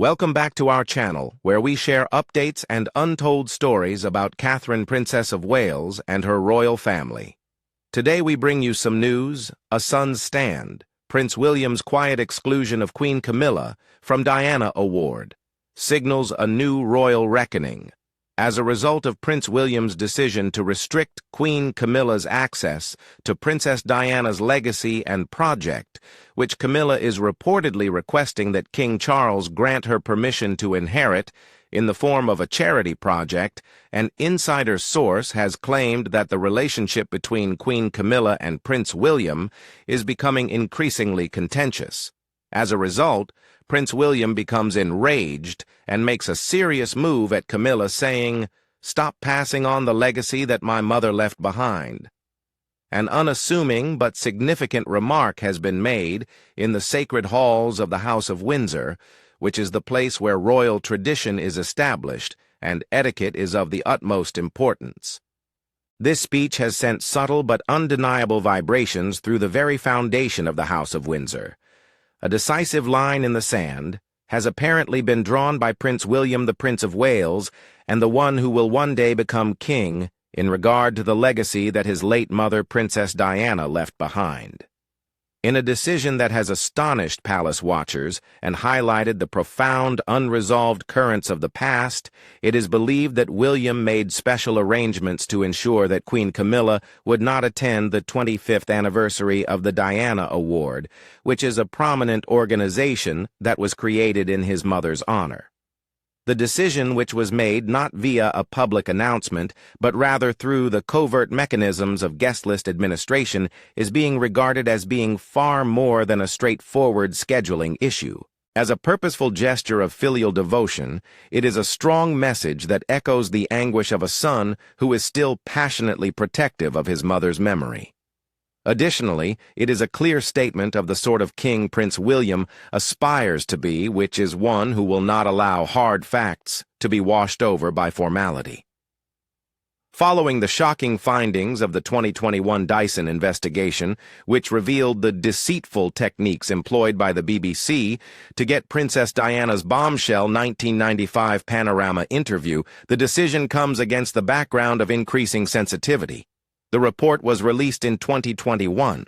Welcome back to our channel, where we share updates and untold stories about Catherine, Princess of Wales, and her royal family. Today we bring you some news, a son's stand, Prince William's quiet exclusion of Queen Camilla from Diana Award, signals a new royal reckoning. As a result of Prince William's decision to restrict Queen Camilla's access to Princess Diana's legacy and project, which Camilla is reportedly requesting that King Charles grant her permission to inherit in the form of a charity project, an insider source has claimed that the relationship between Queen Camilla and Prince William is becoming increasingly contentious. As a result, Prince William becomes enraged and makes a serious move at Camilla, saying, "Stop passing on the legacy that my mother left behind." An unassuming but significant remark has been made in the sacred halls of the House of Windsor, which is the place where royal tradition is established and etiquette is of the utmost importance. This speech has sent subtle but undeniable vibrations through the very foundation of the House of Windsor. A decisive line in the sand has apparently been drawn by Prince William, the Prince of Wales, and the one who will one day become king, in regard to the legacy that his late mother, Princess Diana, left behind. In a decision that has astonished palace watchers and highlighted the profound, unresolved currents of the past, it is believed that William made special arrangements to ensure that Queen Camilla would not attend the 25th anniversary of the Diana Award, which is a prominent organization that was created in his mother's honor. The decision, which was made not via a public announcement, but rather through the covert mechanisms of guest list administration, is being regarded as being far more than a straightforward scheduling issue. As a purposeful gesture of filial devotion, it is a strong message that echoes the anguish of a son who is still passionately protective of his mother's memory. Additionally, it is a clear statement of the sort of king Prince William aspires to be, which is one who will not allow hard facts to be washed over by formality. Following the shocking findings of the 2021 Dyson investigation, which revealed the deceitful techniques employed by the BBC to get Princess Diana's bombshell 1995 Panorama interview, the decision comes against the background of increasing sensitivity. The report was released in 2021.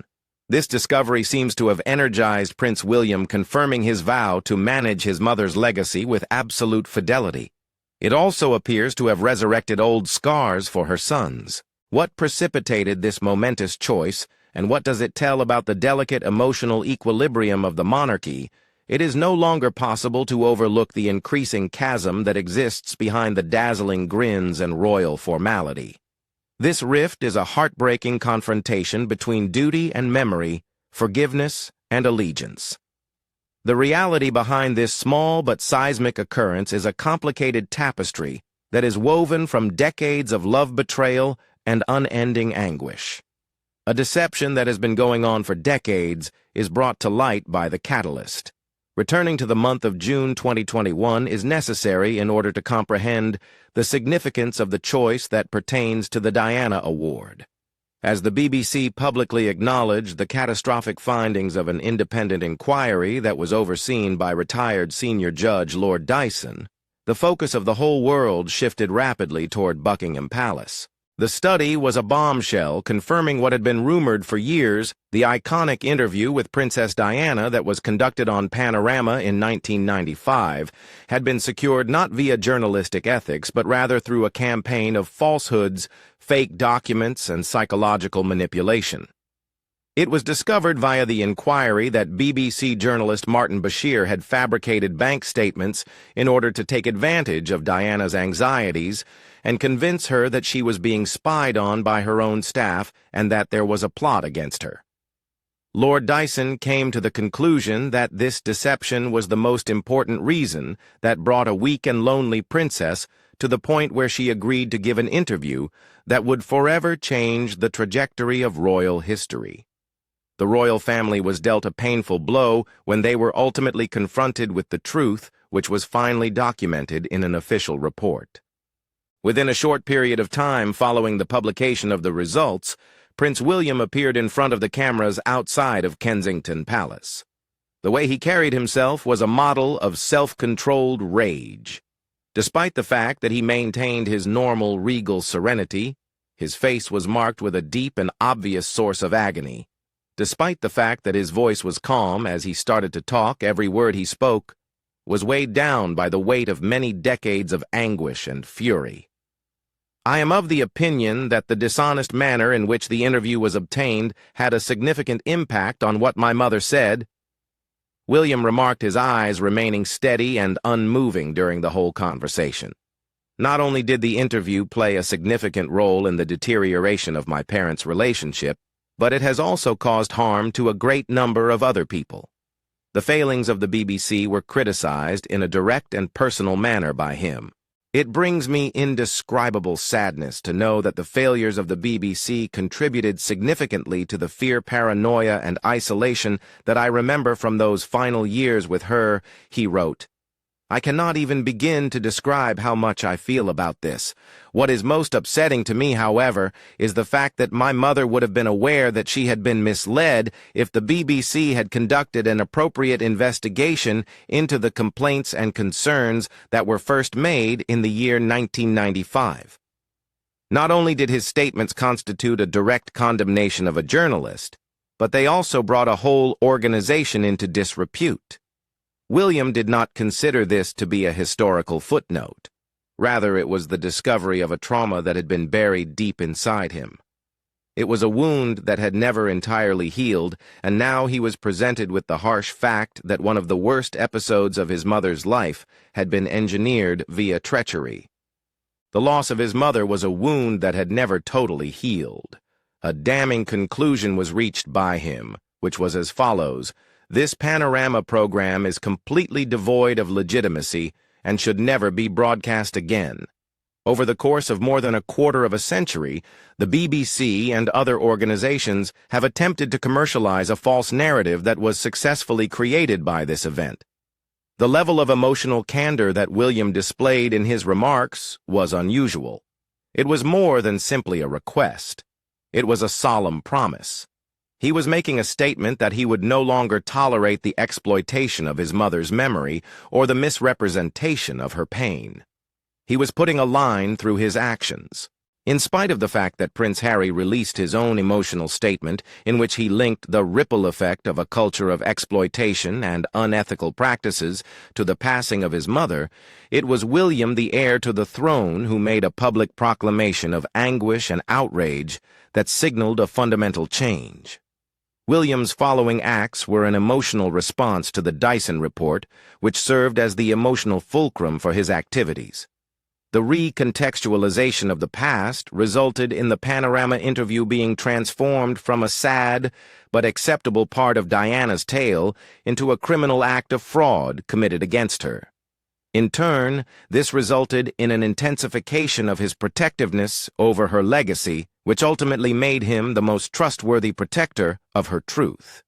This discovery seems to have energized Prince William, confirming his vow to manage his mother's legacy with absolute fidelity. It also appears to have resurrected old scars for her sons. What precipitated this momentous choice, and what does it tell about the delicate emotional equilibrium of the monarchy? It is no longer possible to overlook the increasing chasm that exists behind the dazzling grins and royal formality. This rift is a heartbreaking confrontation between duty and memory, forgiveness and allegiance. The reality behind this small but seismic occurrence is a complicated tapestry that is woven from decades of love betrayal and unending anguish. A deception that has been going on for decades is brought to light by the catalyst. Returning to the month of June 2021 is necessary in order to comprehend the significance of the choice that pertains to the Diana Award. As the BBC publicly acknowledged the catastrophic findings of an independent inquiry that was overseen by retired senior judge Lord Dyson, the focus of the whole world shifted rapidly toward Buckingham Palace. The study was a bombshell, confirming what had been rumored for years: the iconic interview with Princess Diana that was conducted on Panorama in 1995 had been secured not via journalistic ethics, but rather through a campaign of falsehoods, fake documents, and psychological manipulation. It was discovered via the inquiry that BBC journalist Martin Bashir had fabricated bank statements in order to take advantage of Diana's anxieties and convince her that she was being spied on by her own staff and that there was a plot against her. Lord Dyson came to the conclusion that this deception was the most important reason that brought a weak and lonely princess to the point where she agreed to give an interview that would forever change the trajectory of royal history. The royal family was dealt a painful blow when they were ultimately confronted with the truth, which was finally documented in an official report. Within a short period of time following the publication of the results, Prince William appeared in front of the cameras outside of Kensington Palace. The way he carried himself was a model of self-controlled rage. Despite the fact that he maintained his normal regal serenity, his face was marked with a deep and obvious source of agony. Despite the fact that his voice was calm as he started to talk, every word he spoke was weighed down by the weight of many decades of anguish and fury. I am of the opinion that the dishonest manner in which the interview was obtained had a significant impact on what my mother said. William remarked, his eyes remaining steady and unmoving during the whole conversation. Not only did the interview play a significant role in the deterioration of my parents' relationship, but it has also caused harm to a great number of other people. The failings of the BBC were criticized in a direct and personal manner by him. It brings me indescribable sadness to know that the failures of the BBC contributed significantly to the fear, paranoia, and isolation that I remember from those final years with her, he wrote. I cannot even begin to describe how much I feel about this. What is most upsetting to me, however, is the fact that my mother would have been aware that she had been misled if the BBC had conducted an appropriate investigation into the complaints and concerns that were first made in the year 1995. Not only did his statements constitute a direct condemnation of a journalist, but they also brought a whole organization into disrepute. William did not consider this to be a historical footnote. Rather, it was the discovery of a trauma that had been buried deep inside him. It was a wound that had never entirely healed, and now he was presented with the harsh fact that one of the worst episodes of his mother's life had been engineered via treachery. The loss of his mother was a wound that had never totally healed. A damning conclusion was reached by him, which was as follows. This panorama program is completely devoid of legitimacy and should never be broadcast again. Over the course of more than a quarter of a century, the BBC and other organizations have attempted to commercialize a false narrative that was successfully created by this event. The level of emotional candor that William displayed in his remarks was unusual. It was more than simply a request. It was a solemn promise. He was making a statement that he would no longer tolerate the exploitation of his mother's memory or the misrepresentation of her pain. He was putting a line through his actions. In spite of the fact that Prince Harry released his own emotional statement in which he linked the ripple effect of a culture of exploitation and unethical practices to the passing of his mother, it was William, the heir to the throne, who made a public proclamation of anguish and outrage that signaled a fundamental change. William's following acts were an emotional response to the Dyson Report, which served as the emotional fulcrum for his activities. The recontextualization of the past resulted in the panorama interview being transformed from a sad but acceptable part of Diana's tale into a criminal act of fraud committed against her. In turn, this resulted in an intensification of his protectiveness over her legacy, which ultimately made him the most trustworthy protector of her truth.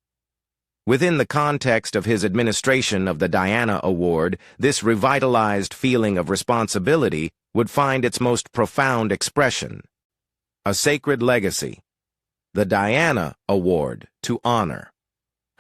Within the context of his administration of the Diana Award, this revitalized feeling of responsibility would find its most profound expression. A sacred legacy. The Diana Award to honor.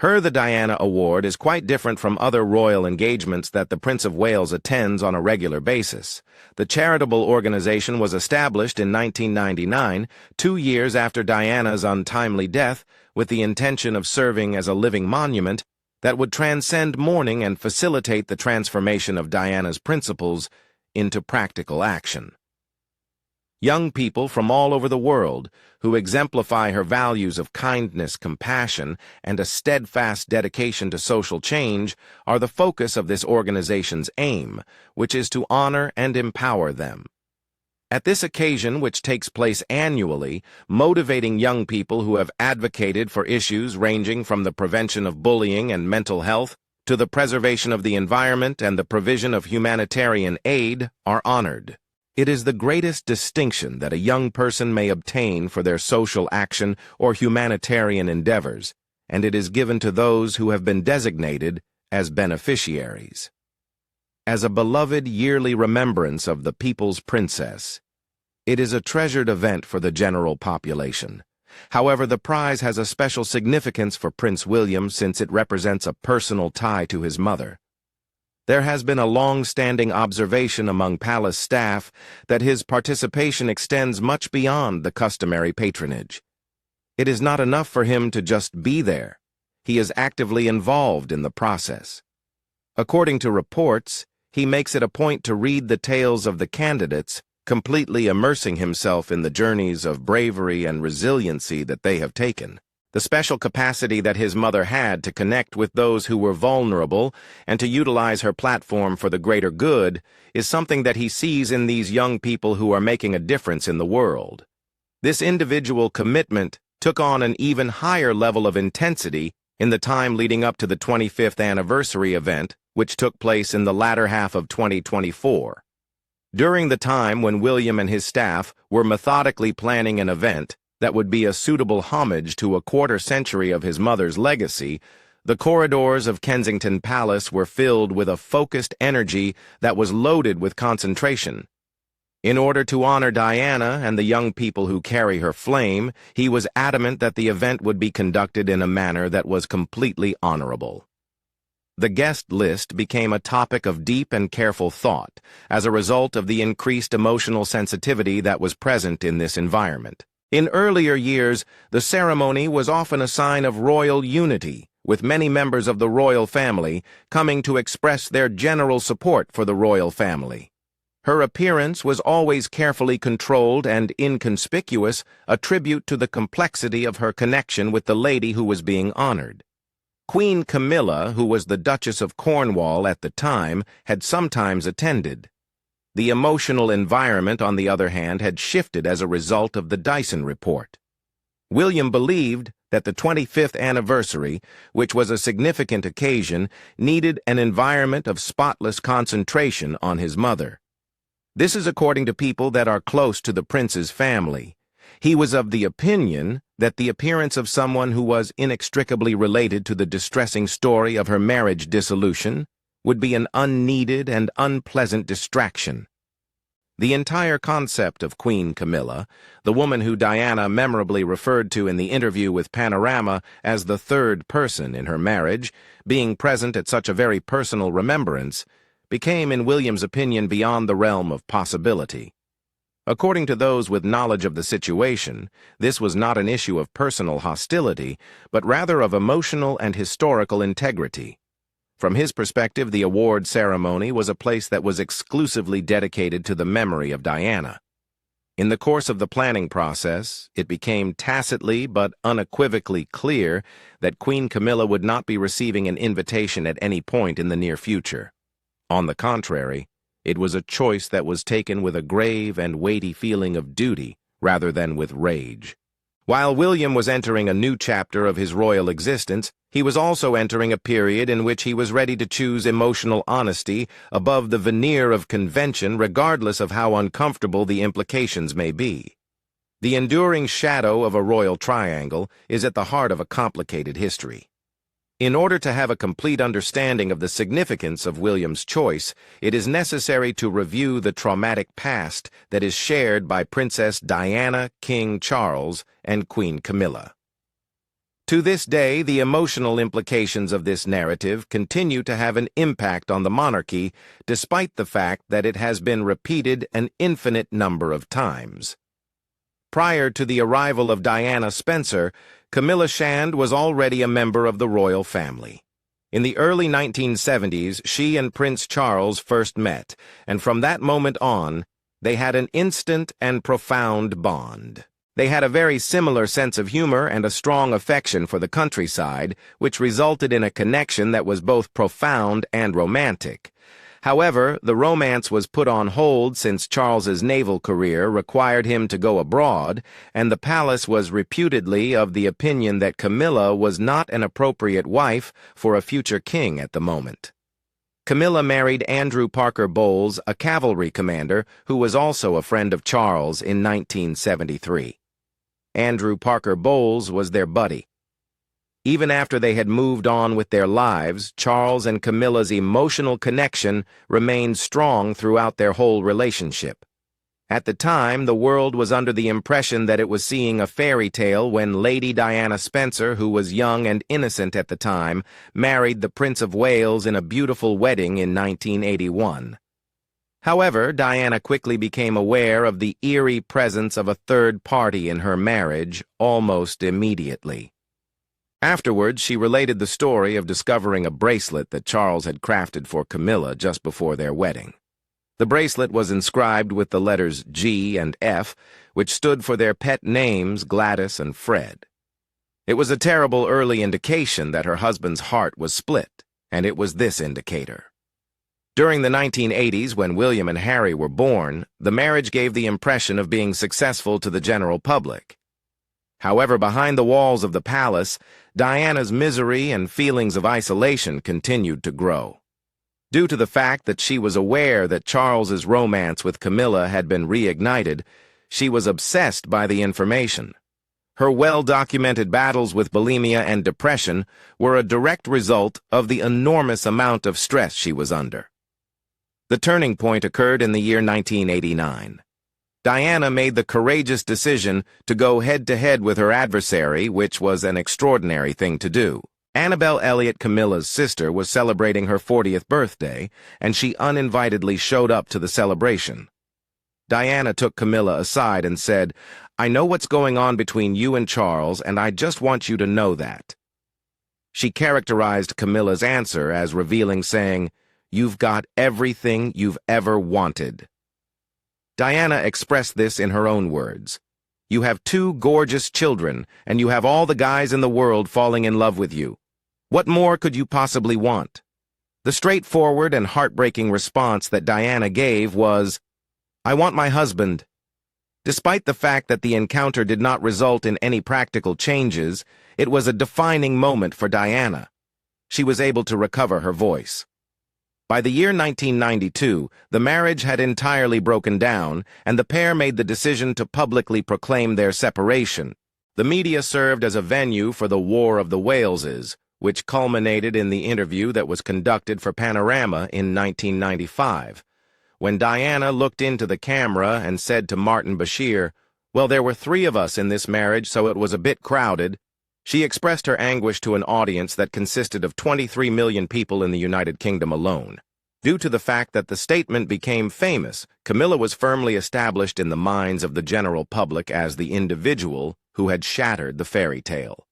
The Diana Award is quite different from other royal engagements that the Prince of Wales attends on a regular basis. The charitable organization was established in 1999, 2 years after Diana's untimely death, with the intention of serving as a living monument that would transcend mourning and facilitate the transformation of Diana's principles into practical action. Young people from all over the world who exemplify her values of kindness, compassion, and a steadfast dedication to social change are the focus of this organization's aim, which is to honor and empower them. At this occasion, which takes place annually, motivating young people who have advocated for issues ranging from the prevention of bullying and mental health to the preservation of the environment and the provision of humanitarian aid are honored. It is the greatest distinction that a young person may obtain for their social action or humanitarian endeavors, and it is given to those who have been designated as beneficiaries. As a beloved yearly remembrance of the people's princess, it is a treasured event for the general population. However, the prize has a special significance for Prince William since it represents a personal tie to his mother. There has been a long-standing observation among palace staff that his participation extends much beyond the customary patronage. It is not enough for him to just be there. He is actively involved in the process. According to reports, he makes it a point to read the tales of the candidates, completely immersing himself in the journeys of bravery and resiliency that they have taken. The special capacity that his mother had to connect with those who were vulnerable and to utilize her platform for the greater good is something that he sees in these young people who are making a difference in the world. This individual commitment took on an even higher level of intensity in the time leading up to the 25th anniversary event, which took place in the latter half of 2024. During the time when William and his staff were methodically planning an event that would be a suitable homage to a quarter-century of his mother's legacy, the corridors of Kensington Palace were filled with a focused energy that was loaded with concentration. In order to honor Diana and the young people who carry her flame, he was adamant that the event would be conducted in a manner that was completely honorable. The guest list became a topic of deep and careful thought as a result of the increased emotional sensitivity that was present in this environment. In earlier years, the ceremony was often a sign of royal unity, with many members of the royal family coming to express their general support for the royal family. Her appearance was always carefully controlled and inconspicuous, a tribute to the complexity of her connection with the lady who was being honored. Queen Camilla, who was the Duchess of Cornwall at the time, had sometimes attended. The emotional environment, on the other hand, had shifted as a result of the Dyson report. William believed that the 25th anniversary, which was a significant occasion, needed an environment of spotless concentration on his mother. This is according to people that are close to the prince's family. He was of the opinion that the appearance of someone who was inextricably related to the distressing story of her marriage dissolution would be an unneeded and unpleasant distraction. The entire concept of Queen Camilla, the woman who Diana memorably referred to in the interview with Panorama as the third person in her marriage, being present at such a very personal remembrance, became, in William's opinion, beyond the realm of possibility. According to those with knowledge of the situation, this was not an issue of personal hostility, but rather of emotional and historical integrity. From his perspective, the award ceremony was a place that was exclusively dedicated to the memory of Diana. In the course of the planning process, it became tacitly but unequivocally clear that Queen Camilla would not be receiving an invitation at any point in the near future. On the contrary, it was a choice that was taken with a grave and weighty feeling of duty rather than with rage. While William was entering a new chapter of his royal existence, he was also entering a period in which he was ready to choose emotional honesty above the veneer of convention, regardless of how uncomfortable the implications may be. The enduring shadow of a royal triangle is at the heart of a complicated history. In order to have a complete understanding of the significance of William's choice, it is necessary to review the traumatic past that is shared by Princess Diana, King Charles, and Queen Camilla. To this day, the emotional implications of this narrative continue to have an impact on the monarchy, despite the fact that it has been repeated an infinite number of times. Prior to the arrival of Diana Spencer, Camilla Shand was already a member of the royal family. In the early 1970s, she and Prince Charles first met, and from that moment on, they had an instant and profound bond. They had a very similar sense of humor and a strong affection for the countryside, which resulted in a connection that was both profound and romantic. However, the romance was put on hold since Charles's naval career required him to go abroad, and the palace was reputedly of the opinion that Camilla was not an appropriate wife for a future king at the moment. Camilla married Andrew Parker Bowles, a cavalry commander who was also a friend of Charles, in 1973. Andrew Parker Bowles was their buddy. Even after they had moved on with their lives, Charles and Camilla's emotional connection remained strong throughout their whole relationship. At the time, the world was under the impression that it was seeing a fairy tale when Lady Diana Spencer, who was young and innocent at the time, married the Prince of Wales in a beautiful wedding in 1981. However, Diana quickly became aware of the eerie presence of a third party in her marriage almost immediately. Afterwards, she related the story of discovering a bracelet that Charles had crafted for Camilla just before their wedding. The bracelet was inscribed with the letters G and F, which stood for their pet names, Gladys and Fred. It was a terrible early indication that her husband's heart was split, and it was this indicator. During the 1980s, when William and Harry were born, the marriage gave the impression of being successful to the general public. However, behind the walls of the palace, Diana's misery and feelings of isolation continued to grow. Due to the fact that she was aware that Charles's romance with Camilla had been reignited, she was obsessed by the information. Her well-documented battles with bulimia and depression were a direct result of the enormous amount of stress she was under. The turning point occurred in the year 1989. Diana made the courageous decision to go head-to-head with her adversary, which was an extraordinary thing to do. Annabel Elliot, Camilla's sister, was celebrating her 40th birthday, and she uninvitedly showed up to the celebration. Diana took Camilla aside and said, "I know what's going on between you and Charles, and I just want you to know that." She characterized Camilla's answer as revealing, saying, "You've got everything you've ever wanted." Diana expressed this in her own words. "You have 2 gorgeous children, and you have all the guys in the world falling in love with you. What more could you possibly want?" The straightforward and heartbreaking response that Diana gave was, "I want my husband." Despite the fact that the encounter did not result in any practical changes, it was a defining moment for Diana. She was able to recover her voice. By the year 1992, the marriage had entirely broken down, and the pair made the decision to publicly proclaim their separation. The media served as a venue for the War of the Waleses, which culminated in the interview that was conducted for Panorama in 1995. When Diana looked into the camera and said to Martin Bashir, "Well, there were 3 of us in this marriage, so it was a bit crowded," she expressed her anguish to an audience that consisted of 23 million people in the United Kingdom alone. Due to the fact that the statement became famous, Camilla was firmly established in the minds of the general public as the individual who had shattered the fairy tale.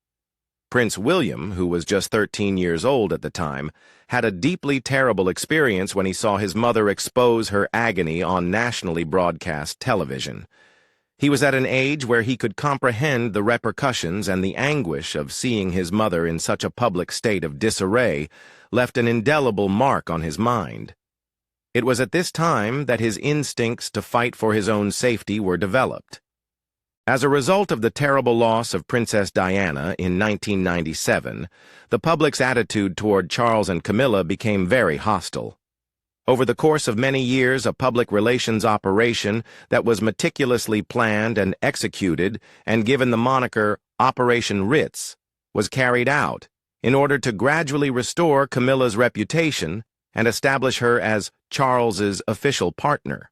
Prince William, who was just 13 years old at the time, had a deeply terrible experience when he saw his mother expose her agony on nationally broadcast television. He was at an age where he could comprehend the repercussions, and the anguish of seeing his mother in such a public state of disarray left an indelible mark on his mind. It was at this time that his instincts to fight for his own safety were developed. As a result of the terrible loss of Princess Diana in 1997, the public's attitude toward Charles and Camilla became very hostile. Over the course of many years, a public relations operation that was meticulously planned and executed and given the moniker Operation Ritz was carried out in order to gradually restore Camilla's reputation and establish her as Charles's official partner.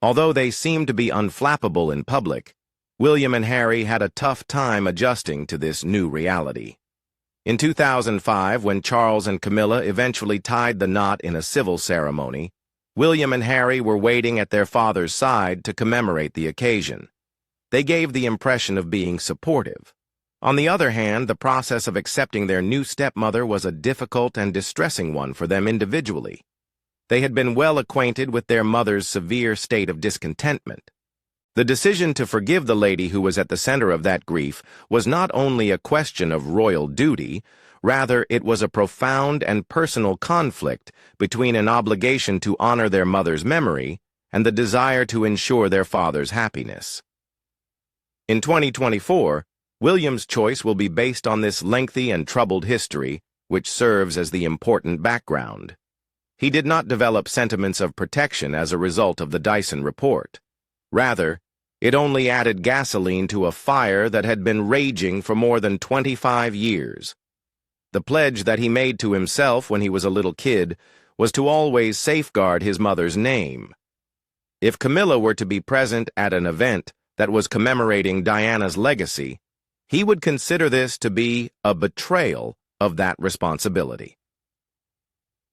Although they seemed to be unflappable in public, William and Harry had a tough time adjusting to this new reality. In 2005, when Charles and Camilla eventually tied the knot in a civil ceremony, William and Harry were waiting at their father's side to commemorate the occasion. They gave the impression of being supportive. On the other hand, the process of accepting their new stepmother was a difficult and distressing one for them individually. They had been well acquainted with their mother's severe state of discontentment. The decision to forgive the lady who was at the center of that grief was not only a question of royal duty, rather it was a profound and personal conflict between an obligation to honor their mother's memory and the desire to ensure their father's happiness. In 2024, William's choice will be based on this lengthy and troubled history, which serves as the important background. He did not develop sentiments of protection as a result of the Dyson report. Rather, it only added gasoline to a fire that had been raging for more than 25 years. The pledge that he made to himself when he was a little kid was to always safeguard his mother's name. If Camilla were to be present at an event that was commemorating Diana's legacy, he would consider this to be a betrayal of that responsibility.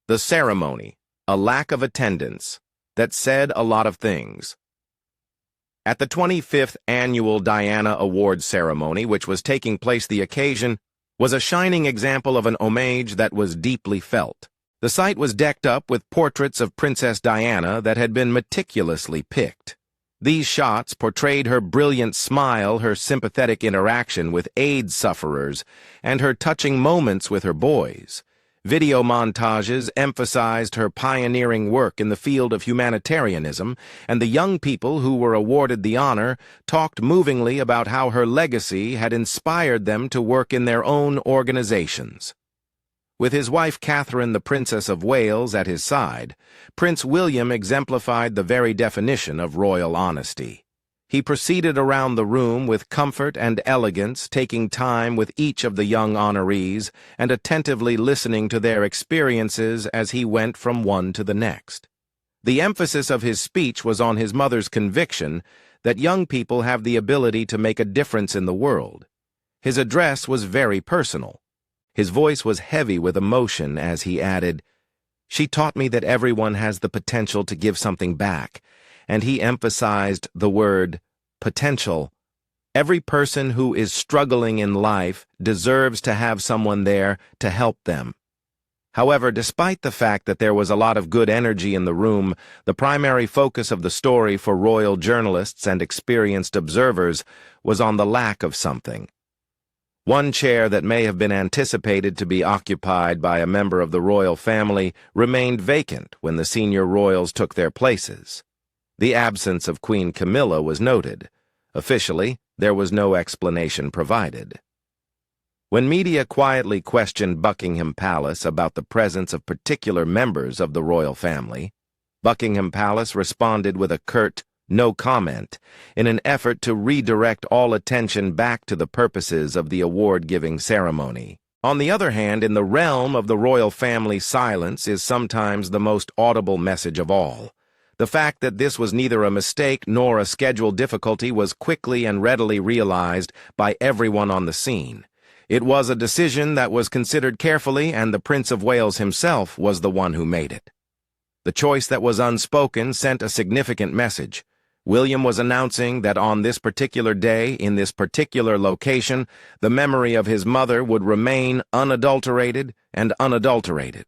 The ceremony, a lack of attendance, that said a lot of things. At the 25th Annual Diana Awards ceremony, which was taking place, the occasion was a shining example of an homage that was deeply felt. The site was decked up with portraits of Princess Diana that had been meticulously picked. These shots portrayed her brilliant smile, her sympathetic interaction with AIDS sufferers, and her touching moments with her boys. Video montages emphasized her pioneering work in the field of humanitarianism, and the young people who were awarded the honor talked movingly about how her legacy had inspired them to work in their own organizations. With his wife Catherine, the Princess of Wales, at his side, Prince William exemplified the very definition of royal honesty. He proceeded around the room with comfort and elegance, taking time with each of the young honorees and attentively listening to their experiences as he went from one to the next. The emphasis of his speech was on his mother's conviction that young people have the ability to make a difference in the world. His address was very personal. His voice was heavy with emotion as he added, "She taught me that everyone has the potential to give something back," and he emphasized the word potential. Every person who is struggling in life deserves to have someone there to help them. However, despite the fact that there was a lot of good energy in the room, the primary focus of the story for royal journalists and experienced observers was on the lack of something. One chair that may have been anticipated to be occupied by a member of the royal family remained vacant when the senior royals took their places. The absence of Queen Camilla was noted. Officially, there was no explanation provided. When media quietly questioned Buckingham Palace about the presence of particular members of the royal family, Buckingham Palace responded with a curt, "No comment," in an effort to redirect all attention back to the purposes of the award-giving ceremony. On the other hand, in the realm of the royal family, silence is sometimes the most audible message of all. The fact that this was neither a mistake nor a schedule difficulty was quickly and readily realized by everyone on the scene. It was a decision that was considered carefully, and the Prince of Wales himself was the one who made it. The choice that was unspoken sent a significant message. William was announcing that on this particular day, in this particular location, the memory of his mother would remain unadulterated and unadulterated.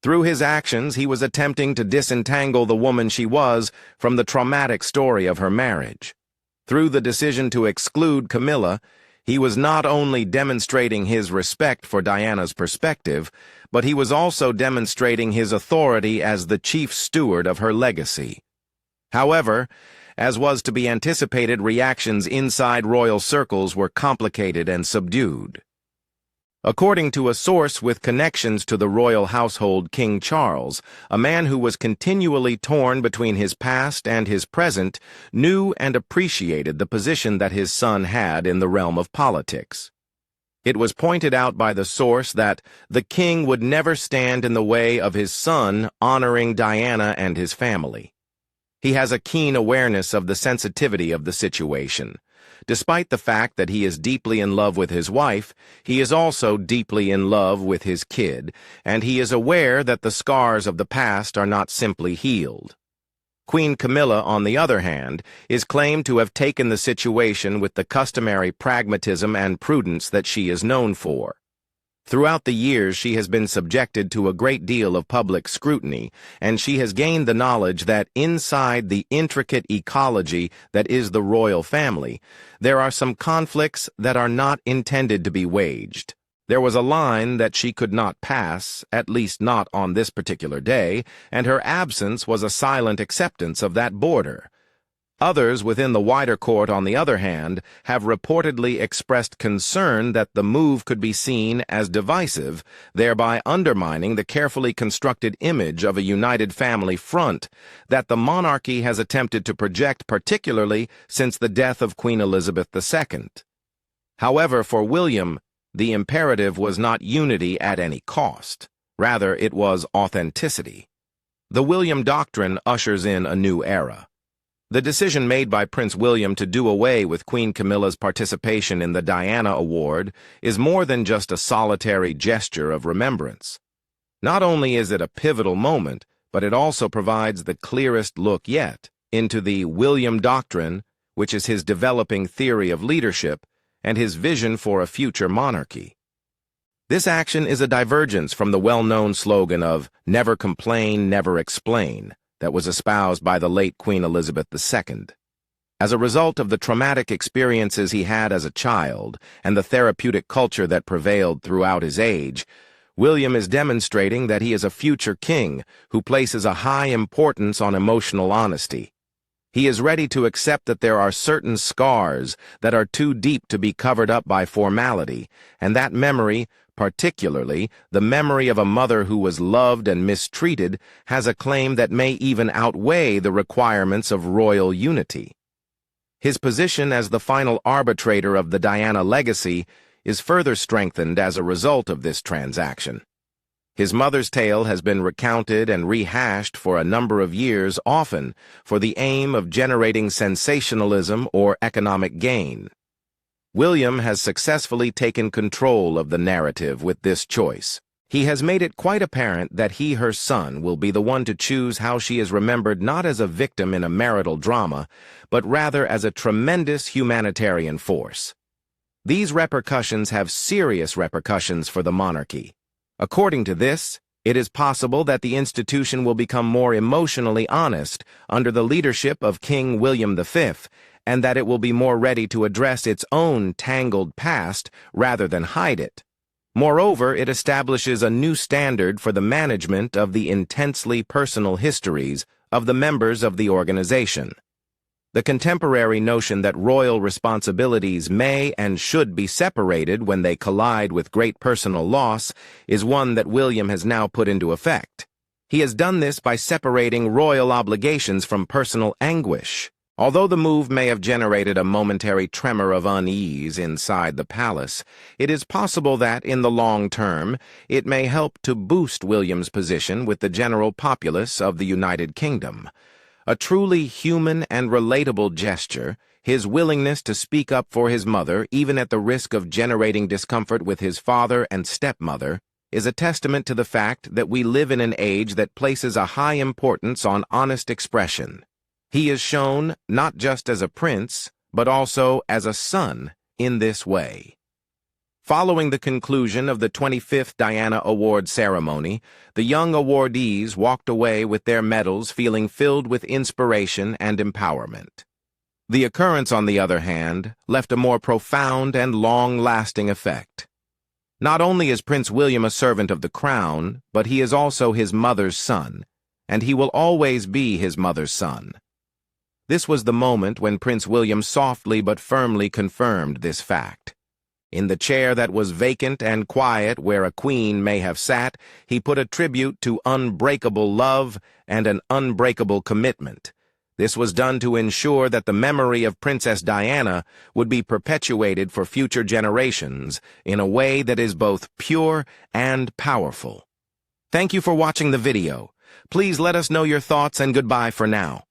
Through his actions, he was attempting to disentangle the woman she was from the traumatic story of her marriage. Through the decision to exclude Camilla, he was not only demonstrating his respect for Diana's perspective, but he was also demonstrating his authority as the chief steward of her legacy. However, as was to be anticipated, reactions inside royal circles were complicated and subdued. According to a source with connections to the royal household, King Charles, a man who was continually torn between his past and his present, knew and appreciated the position that his son had in the realm of politics. It was pointed out by the source that the king would never stand in the way of his son honoring Diana and his family. He has a keen awareness of the sensitivity of the situation. Despite the fact that he is deeply in love with his wife, he is also deeply in love with his kid, and he is aware that the scars of the past are not simply healed. Queen Camilla, on the other hand, is claimed to have taken the situation with the customary pragmatism and prudence that she is known for. Throughout the years, she has been subjected to a great deal of public scrutiny, and she has gained the knowledge that inside the intricate ecology that is the royal family, there are some conflicts that are not intended to be waged. There was a line that she could not pass, at least not on this particular day, and her absence was a silent acceptance of that border. Others within the wider court, on the other hand, have reportedly expressed concern that the move could be seen as divisive, thereby undermining the carefully constructed image of a united family front that the monarchy has attempted to project, particularly since the death of Queen Elizabeth II. However, for William, the imperative was not unity at any cost. Rather, it was authenticity. The William Doctrine ushers in a new era. The decision made by Prince William to do away with Queen Camilla's participation in the Diana Award is more than just a solitary gesture of remembrance. Not only is it a pivotal moment, but it also provides the clearest look yet into the William Doctrine, which is his developing theory of leadership and his vision for a future monarchy. This action is a divergence from the well-known slogan of "Never complain, never explain" that was espoused by the late Queen Elizabeth II. As a result of the traumatic experiences he had as a child and the therapeutic culture that prevailed throughout his age, William is demonstrating that he is a future king who places a high importance on emotional honesty. He is ready to accept that there are certain scars that are too deep to be covered up by formality, and that memory, particularly the memory of a mother who was loved and mistreated, has a claim that may even outweigh the requirements of royal unity. His position as the final arbitrator of the Diana legacy is further strengthened as a result of this transaction. His mother's tale has been recounted and rehashed for a number of years, often for the aim of generating sensationalism or economic gain. William has successfully taken control of the narrative with this choice. He has made it quite apparent that he, her son, will be the one to choose how she is remembered, not as a victim in a marital drama, but rather as a tremendous humanitarian force. These repercussions have serious repercussions for the monarchy. According to this, it is possible that the institution will become more emotionally honest under the leadership of King William V, and that it will be more ready to address its own tangled past rather than hide it. Moreover, it establishes a new standard for the management of the intensely personal histories of the members of the organization. The contemporary notion that royal responsibilities may and should be separated when they collide with great personal loss is one that William has now put into effect. He has done this by separating royal obligations from personal anguish. Although the move may have generated a momentary tremor of unease inside the palace, it is possible that, in the long term, it may help to boost William's position with the general populace of the United Kingdom. A truly human and relatable gesture, his willingness to speak up for his mother, even at the risk of generating discomfort with his father and stepmother, is a testament to the fact that we live in an age that places a high importance on honest expression. He is shown not just as a prince, but also as a son in this way. Following the conclusion of the 25th Diana Award ceremony, the young awardees walked away with their medals feeling filled with inspiration and empowerment. The occurrence, on the other hand, left a more profound and long-lasting effect. Not only is Prince William a servant of the crown, but he is also his mother's son, and he will always be his mother's son. This was the moment when Prince William softly but firmly confirmed this fact. In the chair that was vacant and quiet where a queen may have sat, he put a tribute to unbreakable love and an unbreakable commitment. This was done to ensure that the memory of Princess Diana would be perpetuated for future generations in a way that is both pure and powerful. Thank you for watching the video. Please let us know your thoughts, and goodbye for now.